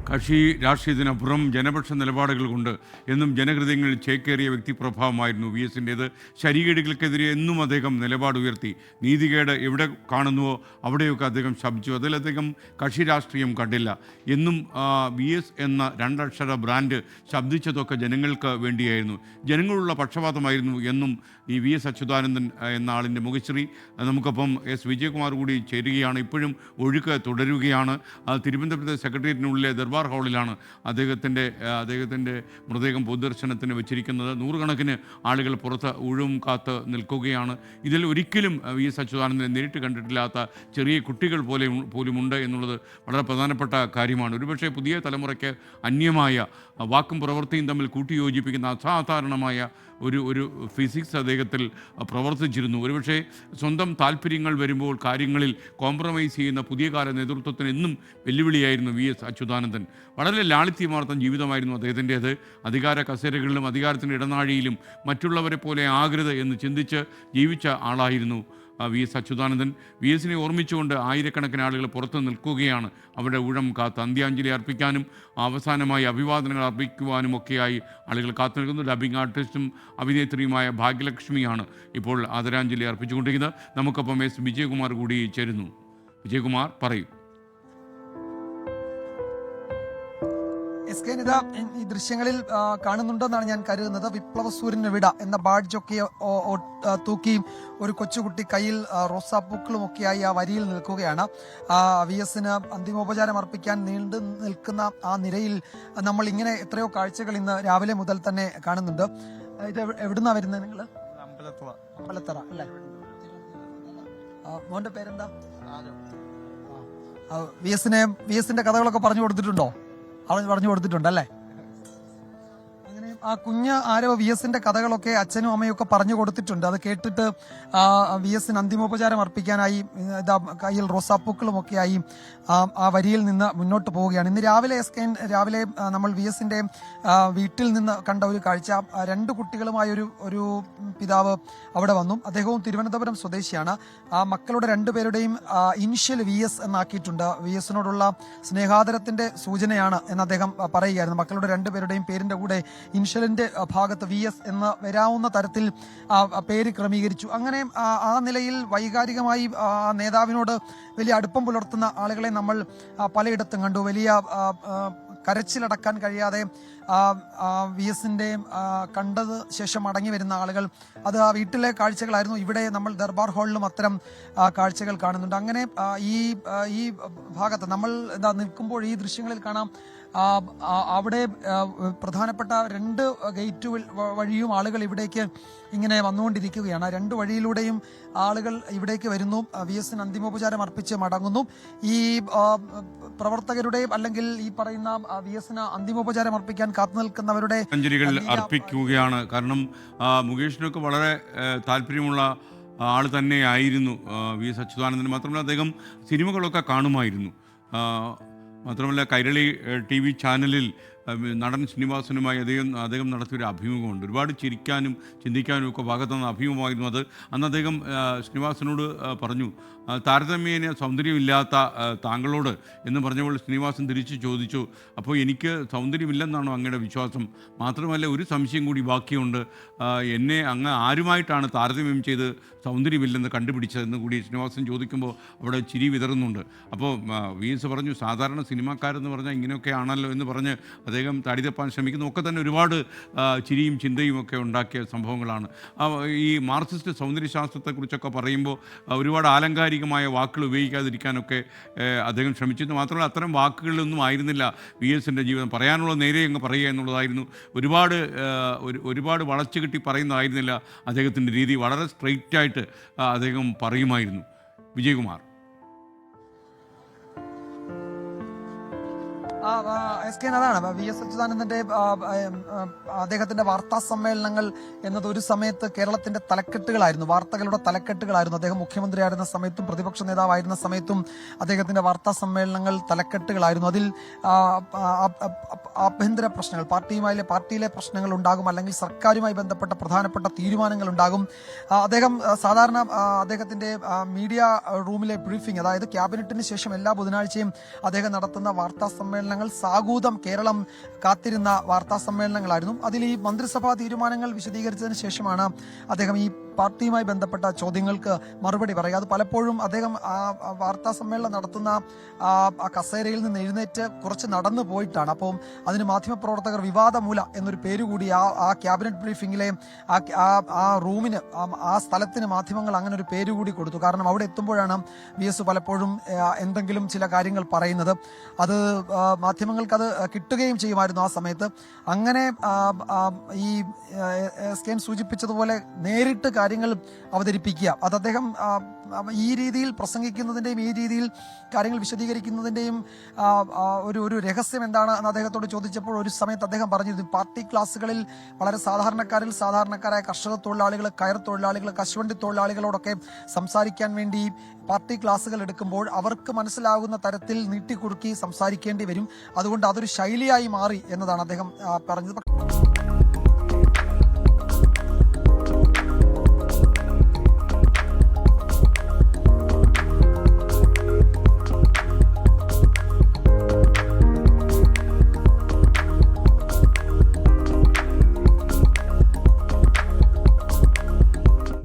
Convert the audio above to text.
കക്ഷി രാഷ്ട്രീയത്തിനപ്പുറം ജനപക്ഷ നിലപാടുകൾ കൊണ്ട് എന്നും ജനഹൃദയങ്ങളിൽ ചേക്കേറിയ വ്യക്തിപ്രഭാവമായിരുന്നു വി എസിൻ്റേത്. ശരികേടുകൾക്കെതിരെ എന്നും അദ്ദേഹം നിലപാട് ഉയർത്തി. നീതികേട് എവിടെ കാണുന്നുവോ അവിടെയൊക്കെ അദ്ദേഹം ശബ്ദിച്ചു. അതിൽ അദ്ദേഹം കക്ഷി രാഷ്ട്രീയം കണ്ടില്ല. എന്നും വി എസ് എന്ന രണ്ടക്ഷര ബ്രാൻഡ് ശബ്ദിച്ചതൊക്കെ ജനങ്ങൾക്ക് വേണ്ടിയായിരുന്നു. ജനങ്ങളുള്ള പക്ഷപാതമായിരുന്നു എന്നും ഈ വി എസ് അച്യുതാനന്ദൻ എന്ന ആളിൻ്റെ മുഖശ്രീ. നമുക്കൊപ്പം എസ് വിജയകുമാർ കൂടി ചേരുകയാണ്. ഇപ്പോഴും ഒഴുക്ക് തുടരുകയാണ്. തിരുവനന്തപുരത്തെ സെക്രട്ടേറിയറ്റിനുള്ളിലെ ദർബാർ ഹാളിലാണ് അദ്ദേഹത്തിൻ്റെ മൃതദേഹം പൊതുദർശനത്തിന് വെച്ചിരിക്കുന്നത്. നൂറുകണക്കിന് ആളുകൾ പുറത്ത് ഊഴവും കാത്ത് നിൽക്കുകയാണ്. ഇതിൽ ഒരിക്കലും വി എസ് അച്യുതാനന്ദനെ നേരിട്ട് കണ്ടിട്ടില്ലാത്ത ചെറിയ കുട്ടികൾ പോലുമുണ്ട് എന്നുള്ളത് വളരെ പ്രധാനപ്പെട്ട കാര്യമാണ്. ഒരുപക്ഷെ പുതിയ തലമുറയ്ക്ക് അന്യമായ വാക്കും പ്രവൃത്തിയും തമ്മിൽ കൂട്ടിയോജിപ്പിക്കുന്ന അസാധാരണമായ ഒരു ഫിസിക്സ് അദ്ദേഹത്തിൽ പ്രവർത്തിച്ചിരുന്നു. ഒരുപക്ഷെ സ്വന്തം താല്പര്യങ്ങൾ വരുമ്പോൾ കാര്യങ്ങളിൽ കോംപ്രമൈസ് ചെയ്യുന്ന പുതിയ കാല നേതൃത്വത്തിന് എന്നും വെല്ലുവിളിയായിരുന്നു വി എസ് അച്യുതാനന്ദൻ. വളരെ ലാളിത്യമാർന്ന ജീവിതമായിരുന്നു അദ്ദേഹത്തിൻ്റേത്. അധികാര കസേരകളിലും അധികാരത്തിൻ്റെ ഇടനാഴിയിലും മറ്റുള്ളവരെ പോലെ ആകരുത് എന്ന് ചിന്തിച്ച് ജീവിച്ച ആളായിരുന്നു വി എസ് അച്യുതാനന്ദൻ. വി എസിനെ ഓർമ്മിച്ചുകൊണ്ട് ആയിരക്കണക്കിന് ആളുകൾ പുറത്ത് നിൽക്കുകയാണ്. അവരുടെ ഊഴം കാത്ത് അന്ത്യാഞ്ജലി അർപ്പിക്കാനും അവസാനമായി അഭിവാദനങ്ങൾ അർപ്പിക്കുവാനുമൊക്കെയായി ആളുകൾ കാത്തു നിൽക്കുന്നു. ഡബിംഗ് ആർട്ടിസ്റ്റും അഭിനേത്രിയുമായ ഭാഗ്യലക്ഷ്മിയാണ് ഇപ്പോൾ ആദരാഞ്ജലി അർപ്പിച്ചുകൊണ്ടിരിക്കുന്നത്. നമുക്കൊപ്പം എസ് വിജയകുമാർ കൂടി ചേരുന്നു. വിജയകുമാർ, പറയൂ. ഈ ദൃശ്യങ്ങളിൽ കാണുന്നുണ്ടെന്നാണ് ഞാൻ കരുതുന്നത്. വിപ്ലവ സൂര്യന് വിട എന്ന ബാഡ്ജൊക്കെ തൂക്കി ഒരു കൊച്ചുകുട്ടി കയ്യിൽ റോസാപ്പൂക്കളും ഒക്കെയായി ആ വരിയിൽ നിൽക്കുകയാണ്. വി എസിന് അന്തിമോപചാരം അർപ്പിക്കാൻ നീണ്ടു നിൽക്കുന്ന ആ നിരയിൽ നമ്മൾ ഇങ്ങനെ എത്രയോ കാഴ്ചകൾ ഇന്ന് രാവിലെ മുതൽ തന്നെ കാണുന്നുണ്ട്. ഇത് എവിടുന്നാ വരുന്നത് നിങ്ങൾ? അമ്പലത്തറ അല്ലേ? മോന്റെ പേരെന്താ? വി എസിന്റെ കഥകളൊക്കെ പറഞ്ഞു കൊടുത്തിട്ടുണ്ടോ? പറഞ്ഞു കൊടുത്തിട്ടുണ്ടല്ലേ? അങ്ങനെ ആ കുഞ്ഞ് ആരോ വി എസിന്റെ കഥകളൊക്കെ അച്ഛനും അമ്മയും ഒക്കെ പറഞ്ഞു കൊടുത്തിട്ടുണ്ട്. അത് കേട്ടിട്ട് വി എസിന് അന്തിമോപചാരം അർപ്പിക്കാനായി കയ്യിൽ റോസാപ്പൂക്കളും ഒക്കെയായി ആ വരിയിൽ നിന്ന് മുന്നോട്ട് പോവുകയാണ്. ഇന്ന് രാവിലെ നമ്മൾ വി എസിന്റെ വീട്ടിൽ നിന്ന് കണ്ട ഒരു കാഴ്ച, രണ്ട് കുട്ടികളുമായ ഒരു പിതാവ് അവിടെ വന്നു. അദ്ദേഹവും തിരുവനന്തപുരം സ്വദേശിയാണ്. ആ മക്കളുടെ രണ്ടുപേരുടെയും ഇനിഷ്യൽ വി എസ് എന്നാക്കിയിട്ടുണ്ട്. വി എസിനോടുള്ള സ്നേഹാദരത്തിന്റെ സൂചനയാണ് എന്ന് അദ്ദേഹം പറയുകയായിരുന്നു. മക്കളുടെ രണ്ടുപേരുടെയും പേരിന്റെ കൂടെ ഇനിഷ്യലിന്റെ ഭാഗത്ത് വി എസ് എന്ന് വരാവുന്ന തരത്തിൽ പേര് ക്രമീകരിച്ചു. അങ്ങനെ ആ നിലയിൽ വൈകാരികമായി നേതാവിനോട് വലിയ അടുപ്പം പുലർത്തുന്ന ആളുകളെ നമ്മൾ പലയിടത്തും കണ്ടു. വലിയ കരച്ചിലടക്കാൻ കഴിയാതെ വി എസിന്റെ കണ്ടത് ശേഷം മടങ്ങി വരുന്ന ആളുകൾ, അത് ആ വീട്ടിലെ കാഴ്ചകളായിരുന്നു. ഇവിടെ നമ്മൾ ദർബാർ ഹാളിലും അത്തരം കാഴ്ചകൾ കാണുന്നുണ്ട്. അങ്ങനെ ഈ ഭാഗത്ത് നമ്മൾ നിൽക്കുമ്പോൾ ഈ ദൃശ്യങ്ങളിൽ കാണാം, അവിടെ പ്രധാനപ്പെട്ട രണ്ട് ഗേറ്റ് വഴിയും ആളുകൾ ഇവിടേക്ക് ഇങ്ങനെ വന്നുകൊണ്ടിരിക്കുകയാണ്. രണ്ട് വഴിയിലൂടെയും ആളുകൾ ഇവിടേക്ക് വരുന്നു, വി എസിന് അന്തിമോപചാരം അർപ്പിച്ച് മടങ്ങുന്നു. ഈ പ്രവർത്തകരുടെ അല്ലെങ്കിൽ ഈ പറയുന്ന വി എസിന് അന്തിമോപചാരം അർപ്പിക്കാൻ കാത്തു നിൽക്കുന്നവരുടെ അഞ്ജലികൾ അർപ്പിക്കുകയാണ്. കാരണം മുകേഷിനൊക്കെ വളരെ താല്പര്യമുള്ള ആൾ തന്നെയായിരുന്നു വി എസ് അച്യുതാനന്ദൻ. മാത്രമല്ല അദ്ദേഹം സിനിമകളൊക്കെ കാണുമായിരുന്നു. മാത്രമല്ല കൈരളി TV ചാനലിൽ നടൻ ശ്രീനിവാസനുമായി അദ്ദേഹം നടത്തിയൊരു അഭിമുഖമുണ്ട്. ഒരുപാട് ചിരിക്കാനും ചിന്തിക്കാനും ഒക്കെ ഭാഗത്തുനിന്ന് അഭിമുഖമായിരുന്നു അത്. അന്ന് അദ്ദേഹം ശ്രീനിവാസനോട് പറഞ്ഞു, താരതമ്യേന സൗന്ദര്യമില്ലാത്ത താങ്കളോട് എന്ന് പറഞ്ഞപ്പോൾ ശ്രീനിവാസൻ തിരിച്ചു ചോദിച്ചു, അപ്പോൾ എനിക്ക് സൗന്ദര്യമില്ലെന്നാണോ അങ്ങയുടെ വിശ്വാസം? മാത്രമല്ല ഒരു സംശയം കൂടി ബാക്കിയുണ്ട്, എന്നെ അങ്ങ് ആരുമായിട്ടാണ് താരതമ്യം ചെയ്ത് സൗന്ദര്യമില്ലെന്ന് കണ്ടുപിടിച്ചതെന്ന് കൂടി ശ്രീനിവാസൻ ചോദിക്കുമ്പോൾ അവിടെ ചിരി വിതറുന്നുണ്ട്. അപ്പോൾ വി എസ് പറഞ്ഞു, സാധാരണ സിനിമാക്കാരെന്ന് പറഞ്ഞാൽ ഇങ്ങനെയൊക്കെ ആണല്ലോ എന്ന് പറഞ്ഞ് അദ്ദേഹം തടി തപ്പാൻ ശ്രമിക്കുന്നു. ഒക്കെ തന്നെ ഒരുപാട് ചിരിയും ചിന്തയും ഒക്കെ ഉണ്ടാക്കിയ സംഭവങ്ങളാണ്. ഈ മാർക്സിസ്റ്റ് സൗന്ദര്യശാസ്ത്രത്തെക്കുറിച്ചൊക്കെ പറയുമ്പോൾ ഒരുപാട് ആലങ്കാരികമായ വാക്കുകൾ ഉപയോഗിക്കാതിരിക്കാനൊക്കെ അദ്ദേഹം ശ്രമിച്ചിരുന്നു. മാത്രമല്ല അത്തരം വാക്കുകളിലൊന്നും ആയിരുന്നില്ല വി എസിൻ്റെ ജീവിതം. പറയാനുള്ള നേരെ അങ്ങ് പറയുക എന്നുള്ളതായിരുന്നു. ഒരുപാട് വളച്ചു കെട്ടി പറയുന്നതായിരുന്നില്ല അദ്ദേഹത്തിൻ്റെ രീതി. വളരെ സ്ട്രെയിറ്റായിട്ട് അദ്ദേഹം പറയുമായിരുന്നു. വിജയകുമാർ. അതാണ് വി എസ് അച്യുതാനന്ദന്റെ അദ്ദേഹത്തിന്റെ വാർത്താ സമ്മേളനങ്ങൾ എന്നത് ഒരു സമയത്ത് കേരളത്തിന്റെ തലക്കെട്ടുകളായിരുന്നു, വാർത്തകളുടെ തലക്കെട്ടുകളായിരുന്നു. അദ്ദേഹം മുഖ്യമന്ത്രിയായിരുന്ന സമയത്തും പ്രതിപക്ഷ നേതാവായിരുന്ന സമയത്തും അദ്ദേഹത്തിന്റെ വാർത്താ സമ്മേളനങ്ങൾ തലക്കെട്ടുകളായിരുന്നു. അതിൽ ആഭ്യന്തര പ്രശ്നങ്ങൾ, പാർട്ടിയിലെ പ്രശ്നങ്ങൾ ഉണ്ടാകും, അല്ലെങ്കിൽ സർക്കാരുമായി ബന്ധപ്പെട്ട പ്രധാനപ്പെട്ട തീരുമാനങ്ങൾ ഉണ്ടാകും. അദ്ദേഹം സാധാരണ അദ്ദേഹത്തിന്റെ മീഡിയ റൂമിലെ ബ്രീഫിംഗ്, അതായത് ക്യാബിനറ്റിന് ശേഷം എല്ലാ ബുധനാഴ്ചയും അദ്ദേഹം നടത്തുന്ന വാർത്താ സമ്മേളനം സമ്മേളനങ്ങൾ സാഗൂതം കേരളം കാത്തിരുന്ന വാർത്താ സമ്മേളനങ്ങളായിരുന്നു. അതിൽ ഈ മന്ത്രിസഭാ തീരുമാനങ്ങൾ വിശദീകരിച്ചതിന് ശേഷമാണ് അദ്ദേഹം ഈ പാർട്ടിയുമായി ബന്ധപ്പെട്ട ചോദ്യങ്ങൾക്ക് മറുപടി പറയുക. അത് പലപ്പോഴും അദ്ദേഹം ആ വാർത്താ സമ്മേളനം നടത്തുന്ന ആ കസേരയിൽ നിന്ന് എഴുന്നേറ്റ് കുറച്ച് നടന്നു പോയിട്ടാണ്. അപ്പോൾ അതിന് മാധ്യമപ്രവർത്തകർ വിവാദമൂല എന്നൊരു പേര് കൂടി ആ ക്യാബിനറ്റ് ബ്രീഫിംഗിലെ ആ റൂമിന് ആ സ്ഥലത്തിന് മാധ്യമങ്ങൾ അങ്ങനെ ഒരു പേര് കൂടി കൊടുത്തു. കാരണം അവിടെ എത്തുമ്പോഴാണ് VS പലപ്പോഴും എന്തെങ്കിലും ചില കാര്യങ്ങൾ പറയുന്നത്. അത് മാധ്യമങ്ങൾക്ക് അത് കിട്ടുകയും ചെയ്യുമായിരുന്നു ആ സമയത്ത്. അങ്ങനെ ഈ SKN സൂചിപ്പിച്ചതുപോലെ നേരിട്ട് കാര്യങ്ങൾ അവതരിപ്പിക്കുക, അത് അദ്ദേഹം ഈ രീതിയിൽ പ്രസംഗിക്കുന്നതിൻ്റെയും ഈ രീതിയിൽ കാര്യങ്ങൾ വിശദീകരിക്കുന്നതിൻ്റെയും ഒരു രഹസ്യം എന്താണ് എന്ന് അദ്ദേഹത്തോട് ചോദിച്ചപ്പോൾ ഒരു സമയത്ത് അദ്ദേഹം പറഞ്ഞിരുന്നു, പാർട്ടി ക്ലാസ്സുകളിൽ വളരെ സാധാരണക്കാരായ കർഷക തൊഴിലാളികൾ, കയർ തൊഴിലാളികൾ, കശുവണ്ടി തൊഴിലാളികളോടൊക്കെ സംസാരിക്കാൻ വേണ്ടി പാർട്ടി ക്ലാസ്സുകൾ എടുക്കുമ്പോൾ അവർക്ക് മനസ്സിലാകുന്ന തരത്തിൽ നീട്ടിക്കുറുക്കി സംസാരിക്കേണ്ടി വരും. അതുകൊണ്ട് അതൊരു ശൈലിയായി മാറി എന്നതാണ് അദ്ദേഹം പറഞ്ഞത്.